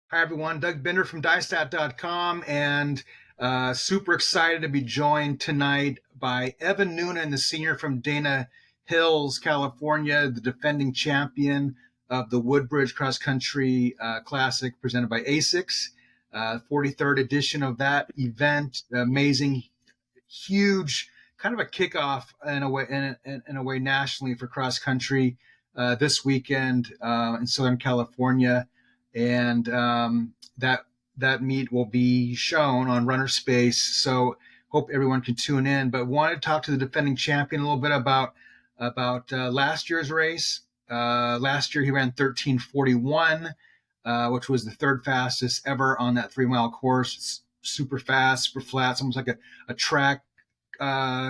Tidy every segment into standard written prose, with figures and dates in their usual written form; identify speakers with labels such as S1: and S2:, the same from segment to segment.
S1: Hi, everyone. Doug Bender from DyeStat.com, and super excited to be joined tonight by Evan Noonan, the senior from Dana Hills, California, the defending champion of the Woodbridge Cross Country Classic presented by ASICS. 43rd edition of that event. Amazing, huge, kind of a kickoff in a way nationally for cross country this weekend in Southern California. And that meet will be shown on runnerspace. So hope everyone can tune in. But wanted to talk to the defending champion a little bit about last year's race. Last year he ran 13:41, which was the third fastest ever on that 3 mile course. It's super fast, super flat. It's almost like a track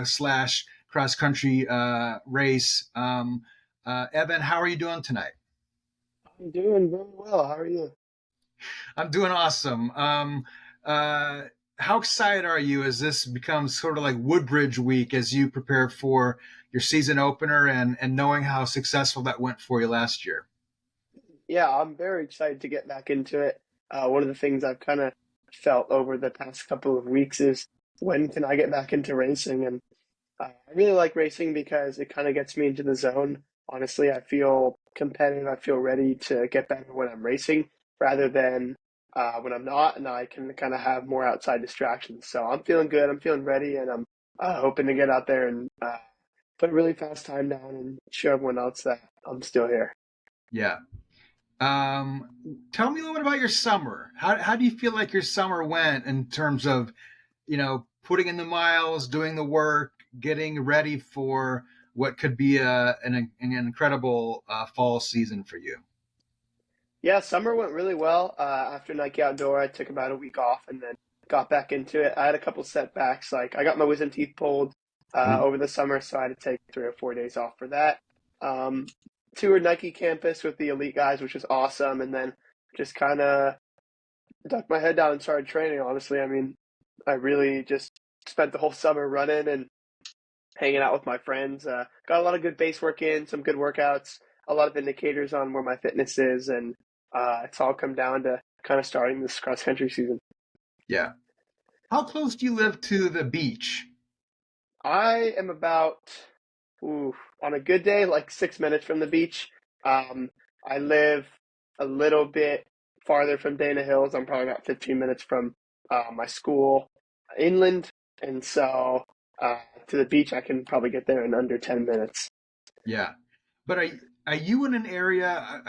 S1: slash cross country race. Evan, how are you doing tonight?
S2: I'm doing very well. How are you?
S1: I'm doing awesome. How excited are you as this becomes sort of like Woodbridge week as you prepare for your season opener and knowing how successful that went for you last year?
S2: Yeah, I'm very excited to get back into it. One of the things I've kind of felt over the past couple of weeks is when can I get back into racing? And I really like racing because it kind of gets me into the zone. Honestly, I feel competitive. I feel ready to get better when I'm racing rather than when I'm not, and I can kind of have more outside distractions. So I'm feeling good. I'm feeling ready, and I'm hoping to get out there and put a really fast time down and show everyone else that I'm still here.
S1: Yeah. Um, Tell me a little bit about your summer. How do you feel like your summer went in terms of, putting in the miles, doing the work, getting ready for what could be an incredible fall season for you?
S2: Yeah, summer went really well. After Nike Outdoor, I took about a week off and then got back into it. I had a couple setbacks. Like I got my wisdom teeth pulled over the summer, so I had to take 3 or 4 days off for that. Um, Toured Nike campus with the elite guys, which was awesome, and then just kind of ducked my head down and started training. Honestly, I mean, I really just spent the whole summer running and hanging out with my friends. Got a lot of good base work in, some good workouts, a lot of indicators on where my fitness is, and it's all come down to kind of starting this cross country season.
S1: Yeah. How close do you live to the beach?
S2: I am about, ooh, on a good day, like 6 minutes from the beach. Um, I live a little bit farther from Dana Hills. I'm probably about 15 minutes from my school inland, and so uh, to the beach, I can probably get there in under 10 minutes.
S1: Yeah. But are you in an area?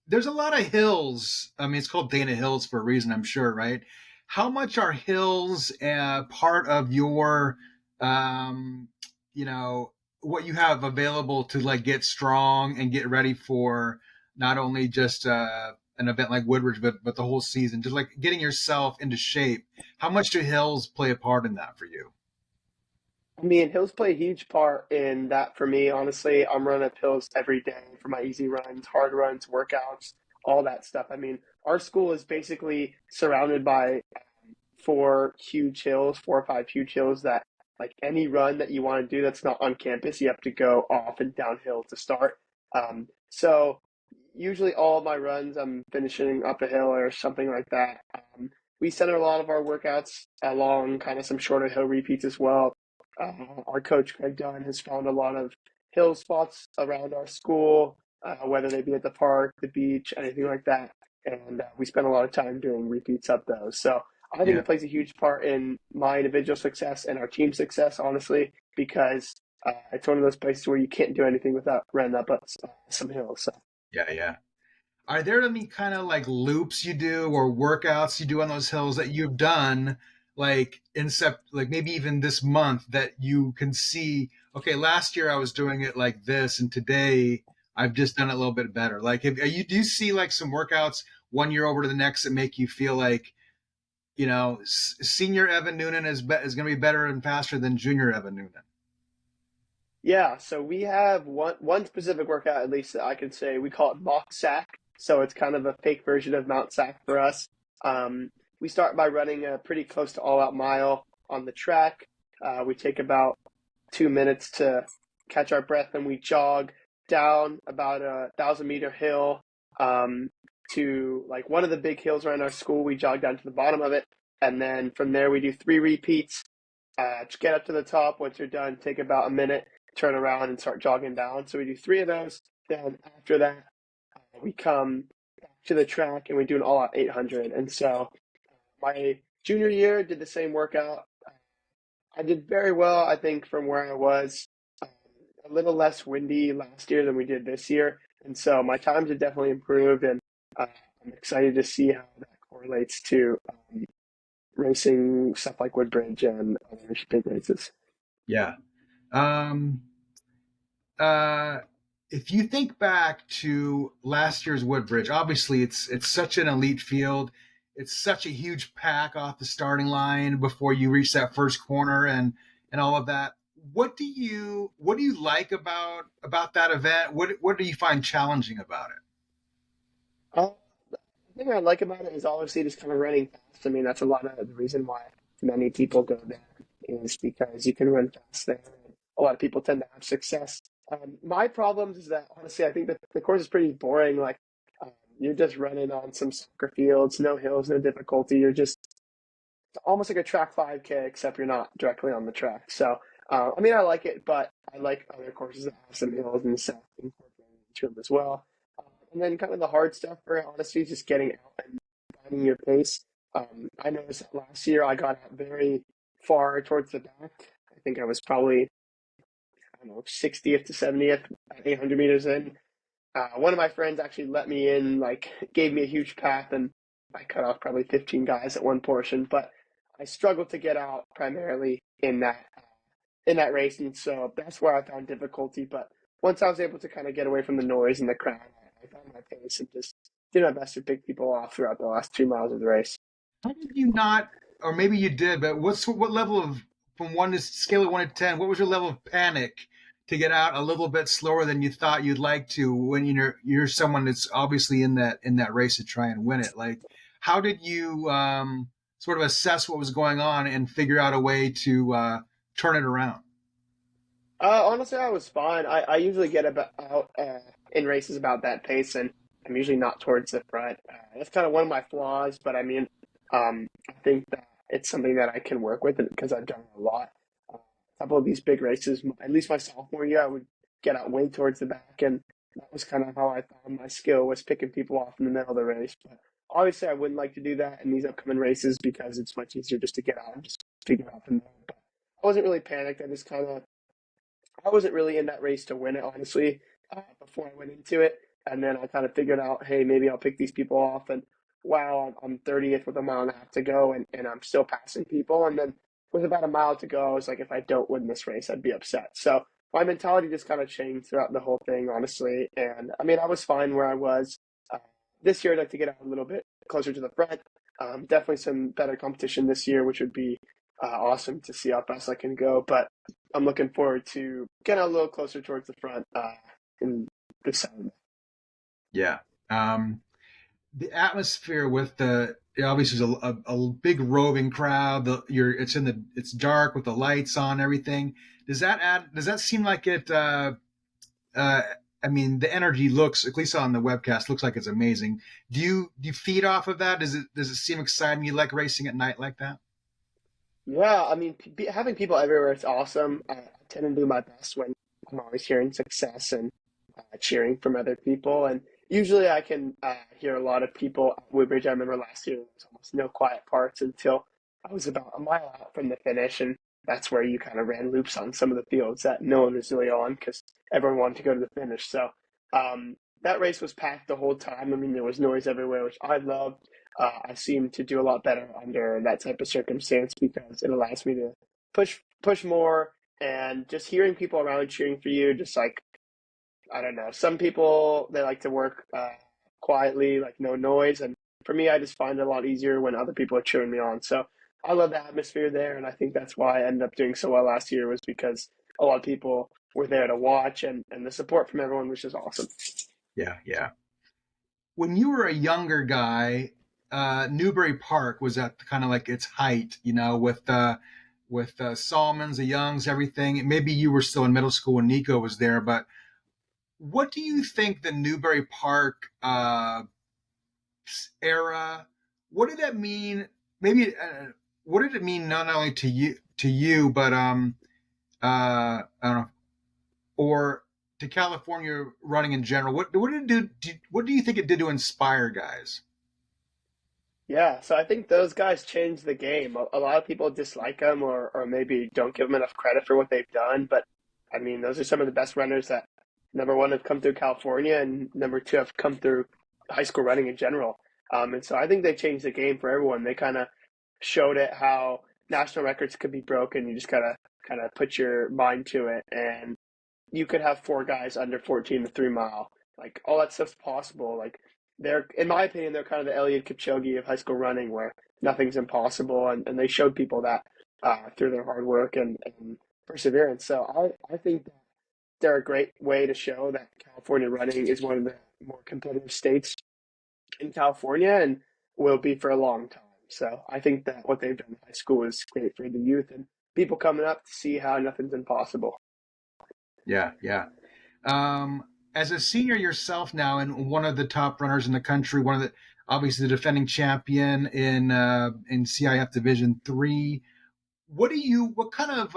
S1: There's a lot of hills. I mean, it's called Dana Hills for a reason, I'm sure, right? How much are hills part of your, um, you know, what you have available to like get strong and get ready for not only just an event like Woodbridge, but the whole season, just like getting yourself into shape. How much do hills play a part in that for you?
S2: I mean, hills play a huge part in that for me. Honestly, I'm running up hills every day for my easy runs, hard runs, workouts, all that stuff. I mean, our school is basically surrounded by four huge hills, 4 or 5 huge hills that, like any run that you want to do that's not on campus, you have to go off and downhill to start. So usually all of my runs, I'm finishing up a hill or something like that. We center a lot of our workouts along kind of some shorter hill repeats as well. Our coach Greg Dunn has found a lot of hill spots around our school, whether they be at the park, the beach, anything like that. And we spend a lot of time doing repeats of those. So I think
S1: Yeah.
S2: it plays a huge part in my individual success and our team success, honestly, because it's one of those places where you can't do anything without running up some hills. So.
S1: Yeah. Yeah. Are there any kind of like loops you do or workouts you do on those hills that you've done like like maybe even this month that you can see, okay, last year I was doing it like this and today I've just done it a little bit better. Like do you see like some workouts one year over to the next that make you feel like, senior Evan Noonan is going to be better and faster than junior Evan Noonan?
S2: Yeah, so we have one specific workout at least that I can say we call it mock sack. So it's kind of a fake version of Mount Sack for us. We start by running a pretty close to all out mile on the track. We take about 2 minutes to catch our breath and we jog down about a 1,000 meter hill. Um, to like one of the big hills around our school. We jog down to the bottom of it. And then from there, we do 3 repeats. Just get up to the top. Once you're done, take about a minute, turn around and start jogging down. So we do 3 of those. Then after that, we come back to the track and we do an all-out 800. And so my junior year, did the same workout. I did very well, I think, from where I was. Um, a little less windy last year than we did this year. And so my times have definitely improved. And I'm excited to see how that correlates to racing stuff like Woodbridge and other big races.
S1: Yeah. Um, uh, if you think back to last year's Woodbridge, obviously it's such an elite field. It's such a huge pack off the starting line before you reach that first corner and all of that. What do you like about that event? What do you find challenging about it?
S2: Uh, the thing I like about it is obviously just kind of running fast. I mean, that's a lot of the reason why many people go there is because you can run fast there. And a lot of people tend to have success. My problems is that honestly, I think that the course is pretty boring. Like, you're just running on some soccer fields, no hills, no difficulty. You're just almost like a track 5K, except you're not directly on the track. So, I mean, I like it, but I like other courses that have some hills and stuff incorporated into them as well. And then kind of the hard stuff for honestly, just getting out and finding your pace. I noticed that last year I got out very far towards the back. I think I was probably, I don't know, 60th to 70th at 800 meters in. One of my friends actually let me in, like gave me a huge path, and I cut off probably 15 guys at one portion. But I struggled to get out primarily in that race, and so that's where I found difficulty. But once I was able to kind of get away from the noise and the crowd, I found my pace and just did my best to pick people off throughout the last 2 miles of the race.
S1: How did you not, or maybe you did, but what level of, from one to scale of 1 to 10, what was your level of panic to get out a little bit slower than you thought you'd like to when you're someone that's obviously in that race to try and win it? Like, how did you sort of assess what was going on and figure out a way to turn it around?
S2: Honestly, I was fine. I usually get about out in races about that pace, and I'm usually not towards the front. That's kind of one of my flaws, but I mean, I think that it's something that I can work with because I've done it a lot. A couple of these big races, at least my sophomore year, I would get out way towards the back, and that was kind of how I found my skill was picking people off in the middle of the race. But obviously, I wouldn't like to do that in these upcoming races because it's much easier just to get out and just figure out from there. But I wasn't really panicked. I wasn't really in that race to win it, honestly, before I went into it. And then I kind of figured out, hey, maybe I'll pick these people off. And wow, I'm 30th with a mile and a half to go, and I'm still passing people. And then with about a mile to go, I was like, if I don't win this race, I'd be upset. So my mentality just kind of changed throughout the whole thing, honestly. And I mean, I was fine where I was. Uh, this year, I'd like to get out a little bit closer to the front. Definitely some better competition this year, which would be awesome to see how fast I can go. But I'm looking forward to getting a little closer towards the front in this Saturday.
S1: Yeah. The atmosphere with the it obviously is a big roving crowd. It's dark with the lights on, everything. Does that seem like it? Uh, I mean, the energy looks, at least on the webcast, looks like it's amazing. Do you feed off of that? Does it seem exciting? You like racing at night like that?
S2: Yeah, I mean, having people everywhere is awesome. I tend to do my best when I'm always hearing success and cheering from other people. And usually I can hear a lot of people at Woodbridge. I remember last year there was almost no quiet parts until I was about a mile out from the finish. And that's where you kind of ran loops on some of the fields that no one was really on because everyone wanted to go to the finish. So that race was packed the whole time. I mean, there was noise everywhere, which I loved. I seem to do a lot better under that type of circumstance because it allows me to push more and just hearing people around cheering for you, just like I don't know. Some people they like to work quietly, like no noise, and for me, I just find it a lot easier when other people are cheering me on. So I love the atmosphere there, and I think that's why I ended up doing so well last year was because a lot of people were there to watch, and the support from everyone was just awesome.
S1: Yeah, yeah. When you were a younger guy, Newberry Park was at kind of like its height, with Salmons, the Youngs, everything. Maybe you were still in middle school when Nico was there, but what do you think the Newberry Park era. What did that mean? Maybe what did it mean not only to you, but I don't know, or to California running in general? What did it do? What do you think it did to inspire guys?
S2: Yeah, so I think those guys changed the game. A lot of people dislike them or maybe don't give them enough credit for what they've done. But I mean, those are some of the best runners that, number one, have come through California, and number two, have come through high school running in general. And so I think they changed the game for everyone. They kind of showed it how national records could be broken. You just gotta kind of put your mind to it, and you could have four guys under 14 the 3 mile. Like all that stuff's possible. Like they're, in my opinion, they're kind of the Eliud Kipchoge of high school running, where nothing's impossible, and they showed people that through their hard work and perseverance. So I think that they're a great way to show that California running is one of the more competitive states in California and will be for a long time. So I think that what they've done in high school is great for the youth and people coming up to see how nothing's impossible.
S1: Yeah, yeah. Um, as a senior yourself now, and one of the top runners in the country, one of the obviously the defending champion in CIF Division III. What kind of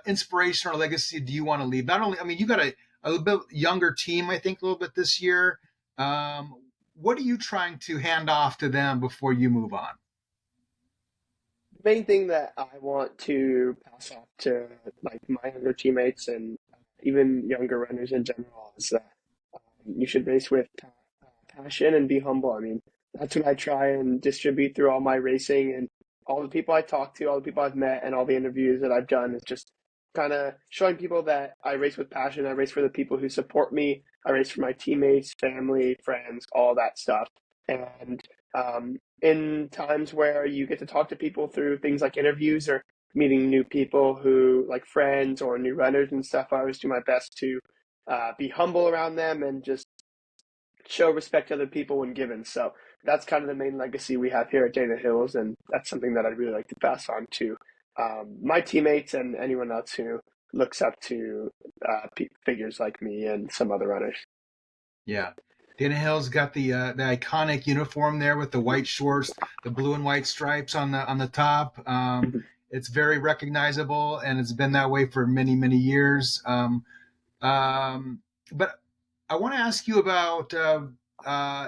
S1: inspiration or legacy do you want to leave? Not only, I mean, you got a little bit younger team, I think, a little bit this year. Um, what are you trying to hand off to them before you move on?
S2: The main thing that I want to pass off to like my younger teammates and even younger runners in general is that you should race with passion and be humble. I mean, that's what I try and distribute through all my racing and all the people I talk to, all the people I've met, and all the interviews that I've done is just kind of showing people that I race with passion. I race for the people who support me. I race for my teammates, family, friends, all that stuff. And in times where you get to talk to people through things like interviews or meeting new people who like friends or new runners and stuff, I always do my best to be humble around them and just show respect to other people when given. So that's kind of the main legacy we have here at Dana Hills, and that's something that I'd really like to pass on to my teammates and anyone else who looks up to figures like me and some other runners.
S1: Yeah. Dana Hill's got the iconic uniform there with the white shorts, the blue and white stripes on the top. It's very recognizable, and it's been that way for many many years. But I want to ask you about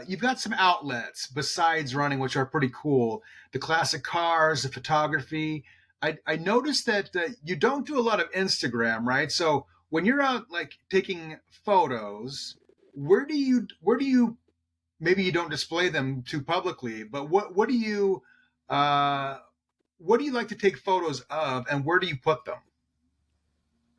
S1: you've got some outlets besides running, which are pretty cool. The classic cars, the photography. I noticed that you don't do a lot of Instagram, right? So when you're out like taking photos, where do you maybe you don't display them too publicly, but uh, what do you like to take photos of, and where do you put them?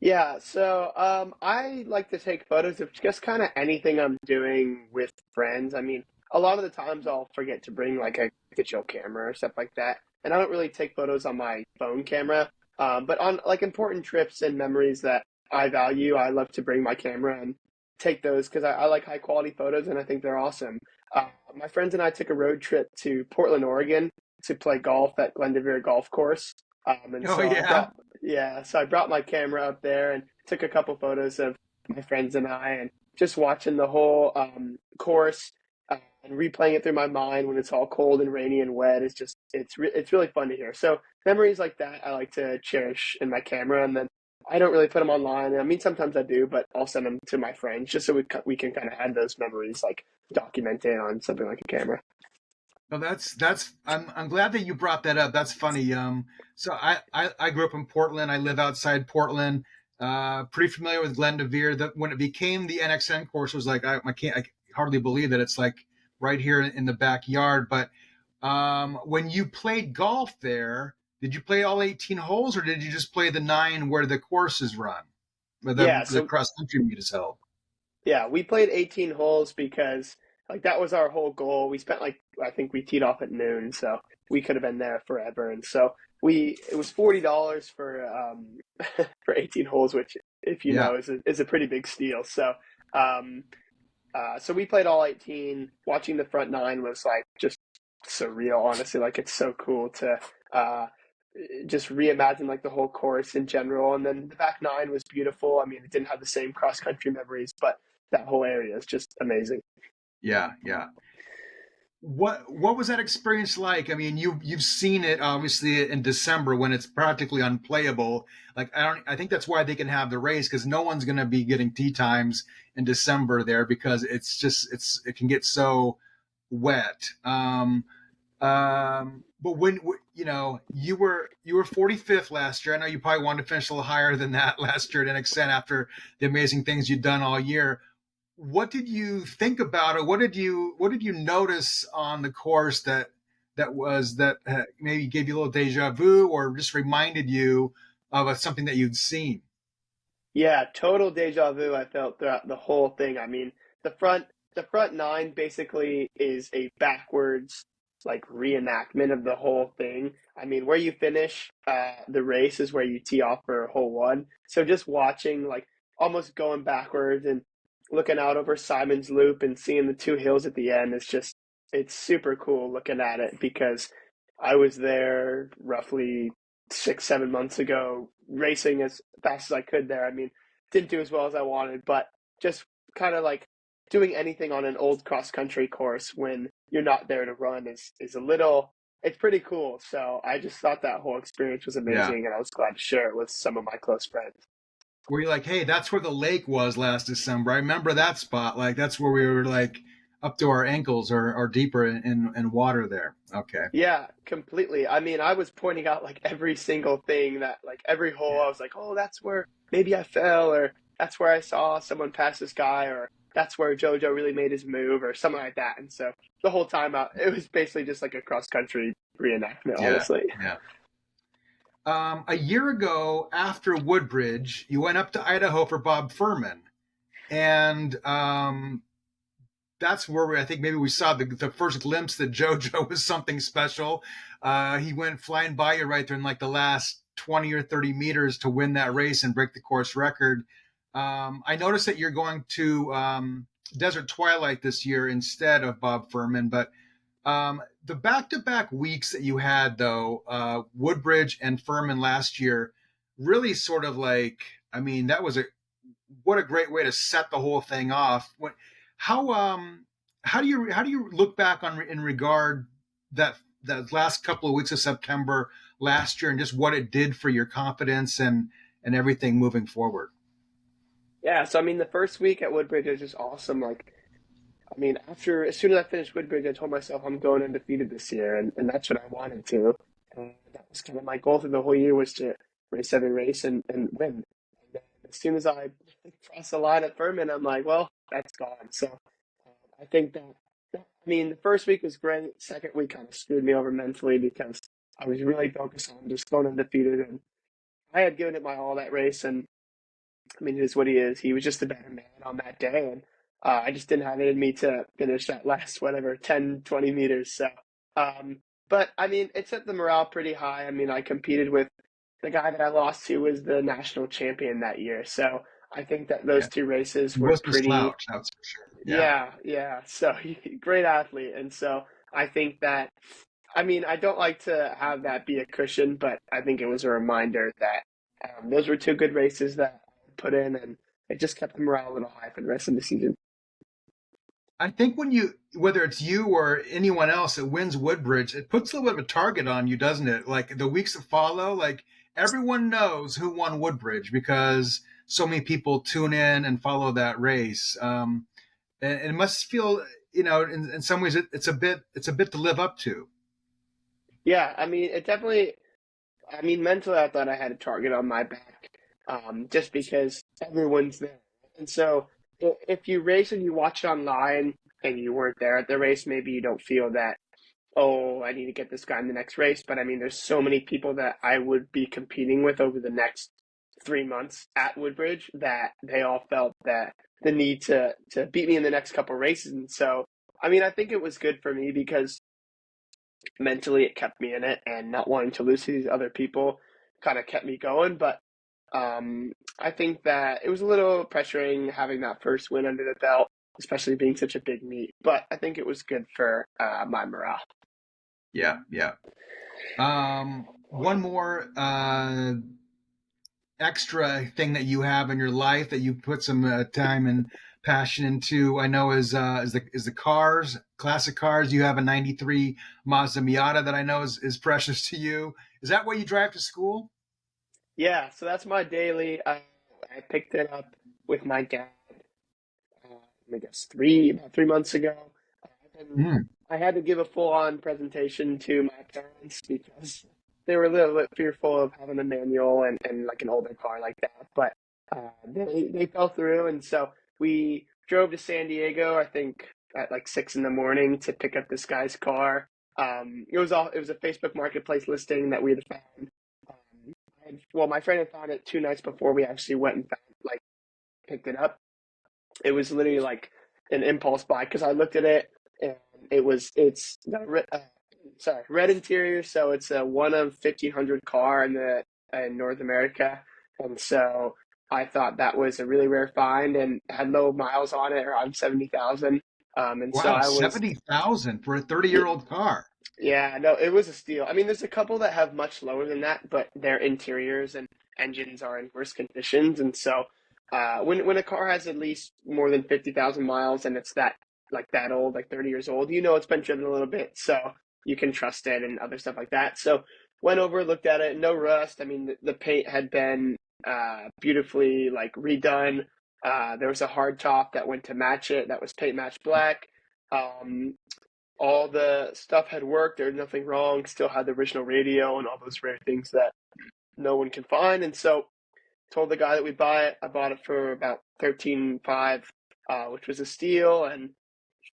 S2: Yeah, so I like to take photos of just kind of anything I'm doing with friends. I mean, a lot of the times I'll forget to bring like a digital camera or stuff like that, and I don't really take photos on my phone camera. But on like important trips and memories that I value, I love to bring my camera and take those because I like high quality photos and I think they're awesome. My friends and I took a road trip to Portland, Oregon to play golf at Glendeir Golf Course. And
S1: Oh
S2: so I
S1: yeah.
S2: brought Yeah, so I brought my camera up there and took a couple photos of my friends and I, and just watching the whole course and replaying it through my mind when it's all cold and rainy and wet. It's just it's really fun to hear. So memories like that I like to cherish in my camera, and then I don't really put them online. I mean, sometimes I do, but I'll send them to my friends just so we can kind of have those memories like documented on something like a camera.
S1: No, that's I'm glad that you brought that up. That's funny. So I grew up in Portland. I live outside Portland. Pretty familiar with Glendeir. That when it became the NXN course, was like I hardly believe that it's like right here in the backyard. But when you played golf there, did you play all 18 holes, or did you just play the nine where the course is run, where
S2: Yeah,
S1: the
S2: so
S1: cross country meet is held?
S2: Yeah, we played 18 holes because like that was our whole goal. We spent like I think we teed off at noon, so we could have been there forever. And so we it was $40 for for 18 holes, which if you
S1: Yeah.
S2: know is a pretty big steal. Um so we played all 18. Watching the front nine was like just surreal, honestly. Like it's so cool to uh just reimagine like the whole course in general. And then the back nine was beautiful. I mean, it didn't have the same cross country memories, but that whole area is just amazing.
S1: Yeah. Yeah. what was that experience like? I mean, you've seen it obviously in December when it's practically unplayable. Like I think that's why they can have the race, because no one's going to be getting tee times in December there, because it can get so wet. But when you were 45th last year, I know you probably wanted to finish a little higher than that last year at NXN after the amazing things you'd done all year. What did you think about it? What did you notice on the course that maybe gave you a little deja vu, or just reminded you of something that you'd seen?
S2: Yeah, total deja vu I felt throughout the whole thing. I mean, the front the front nine basically is a backwards like reenactment of the whole thing. I mean, where you finish the race is where you tee off for hole one. So just watching like almost going backwards and looking out over Simon's Loop and seeing the two hills at the end is just it's super cool looking at it because I was there roughly 6, 7 months ago, racing as fast as I could there. I mean, didn't do as well as I wanted, but just kind of like doing anything on an old cross country course when you're not there to run is a little it's pretty cool. So I just thought that whole experience was
S1: Yeah.
S2: amazing and I was glad to share it with some of my close friends.
S1: Were you like, hey, that's where the lake was last December? I remember that spot. Like that's where we were like up to our ankles or deeper in water there. Okay.
S2: Yeah, completely. I mean, I was pointing out like every single thing that like every hole I was like, "Oh, that's where maybe I fell," or "That's where I saw someone pass this guy," or "That's where JoJo really made his move," or something like that. And so the whole time out, it was basically just like a cross country reenactment,
S1: Yeah.
S2: honestly.
S1: Yeah. A year ago, after Woodbridge, you went up to Idaho for Bob Ferman, and that's where I think maybe we saw the first glimpse that JoJo was something special. He went flying by you right there in like the last 20 or 30 meters to win that race and break the course record. I noticed that you're going to Desert Twilight this year instead of Bob Ferman, but the back-to-back weeks that you had, though, Woodbridge and Ferman last year, really sort of like, I mean, that was what a great way to set the whole thing off. How how do you look back on in regard that last couple of weeks of September last year and just what it did for your confidence and everything moving forward?
S2: Yeah, so I mean, the first week at Woodbridge was just awesome. Like, I mean, after as soon as I finished Woodbridge, I told myself I'm going undefeated this year, and that's what I wanted to. And that was kind of my goal through the whole year was to race every race and win. And then as soon as I crossed the line at Furman, I'm like, well, that's gone. So I think I mean, the first week was great. Second week kind of screwed me over mentally because I was really focused on just going undefeated, and I had given it my all that race, and I mean, it is what he is. He was just a better man on that day, and I just didn't have it in me to finish that last, whatever, 10, 20 meters. So, um, but I mean, it set the morale pretty high. I mean, I competed with the guy that I lost to was the national champion that year. So I think that those
S1: Yeah,
S2: two races
S1: he
S2: were
S1: wasn't a
S2: pretty,
S1: slouch, that's for sure. Yeah.
S2: yeah, yeah. So great athlete. And so I think that, I mean, I don't like to have that be a cushion, but I think it was a reminder that those were two good races that I put in, and it just kept the morale a little high for the rest of the season.
S1: I think whether it's you or anyone else that wins Woodbridge, it puts a little bit of a target on you, doesn't it? Like the weeks that follow, like everyone knows who won Woodbridge because so many people tune in and follow that race. And it must feel, in some ways, it's a bit to live up to.
S2: Yeah, I mean, it definitely, I mean, mentally, I thought I had a target on my back just because everyone's there. And so if you race and you watch it online and you weren't there at the race, maybe you don't feel that oh, I need to get this guy in the next race. But I mean, there's so many people that I would be competing with over the next 3 months at Woodbridge that they all felt that the need to beat me in the next couple races. And so, I mean, I think it was good for me because mentally it kept me in it and not wanting to lose to these other people kind of kept me going. But I think that it was a little pressuring having that first win under the belt, especially being such a big meet. But I think it was good for my morale.
S1: Yeah, yeah. One more extra thing that you have in your life that you put some time and passion into, I know, is the cars, classic cars. You have a '93 Mazda Miata that I know is precious to you. Is that what you drive to school?
S2: Yeah, so that's my daily. I picked it up with my dad, I guess about 3 months ago. And
S1: Mm.
S2: I had to give a full-on presentation to my parents because they were a little bit fearful of having a manual and like an older car like that. But they fell through, and so we drove to San Diego, I think at like 6 in the morning to pick up this guy's car. It was a Facebook Marketplace listing that we had found. Well, my friend had found it 2 nights before we actually went and picked it up. It was literally like an impulse buy because I looked at it and it's got a red interior, so it's a one of 1,500 car in North America, and so I thought that was a really rare find and had low miles on it, around 70,000. And so
S1: Wow,
S2: I was
S1: 70,000 for a 30-year-old car.
S2: Yeah, no, it was a steal. I mean, there's a couple that have much lower than that, but their interiors and engines are in worse conditions. And so, when a car has at least more than 50,000 miles and it's that old, like 30 years old, it's been driven a little bit, so you can trust it and other stuff like that. So, went over, looked at it, no rust. I mean, the paint had been beautifully like redone. There was a hard top that went to match it, that was paint matched black. Um, all the stuff had worked. There was nothing wrong. Still had the original radio and all those rare things that no one can find. And so told the guy that we'd buy it. I bought it for about 13.5, which was a steal, and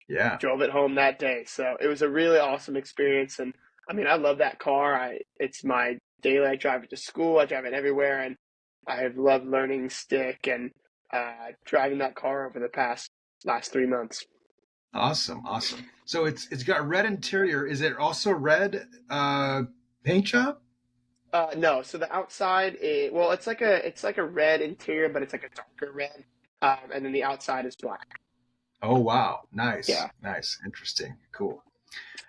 S1: Yeah.
S2: drove it home that day. So it was a really awesome experience. And I mean, I love that car. It's my daily. I drive it to school. I drive it everywhere, and I have loved learning stick and driving that car over the last 3 months.
S1: Awesome. So it's got red interior. Is it also red paint job?
S2: No, so the outside well, it's like a red interior, but it's like a darker red, and then the outside is black.
S1: Oh wow, nice,
S2: Yeah,
S1: interesting, cool.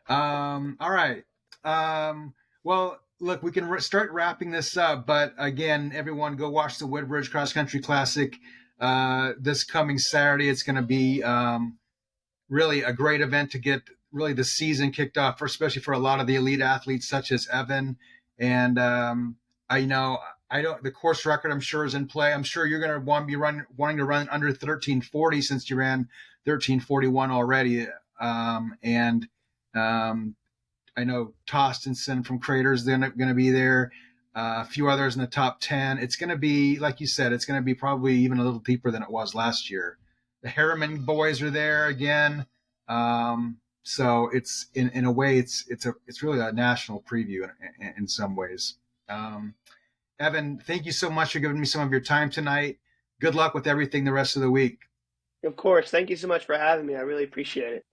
S1: All right. Well, look, we can start wrapping this up, but again, everyone, go watch the Woodbridge Cross Country Classic this coming Saturday. It's going to be really a great event to get really the season kicked off, especially for a lot of the elite athletes such as Evan. And I know I don't. The course record, I'm sure, is in play. I'm sure you're going to wanting to run under 13:40 since you ran 13:41 already. And I know Tostenson from Craters going to be there. A few others in the top 10. It's going to be, like you said, it's going to be probably even a little deeper than it was last year. The Ferman boys are there again. So it's in a way, it's really a national preview in some ways. Evan, thank you so much for giving me some of your time tonight. Good luck with everything the rest of the week.
S2: of course. Thank you so much for having me. I really appreciate it.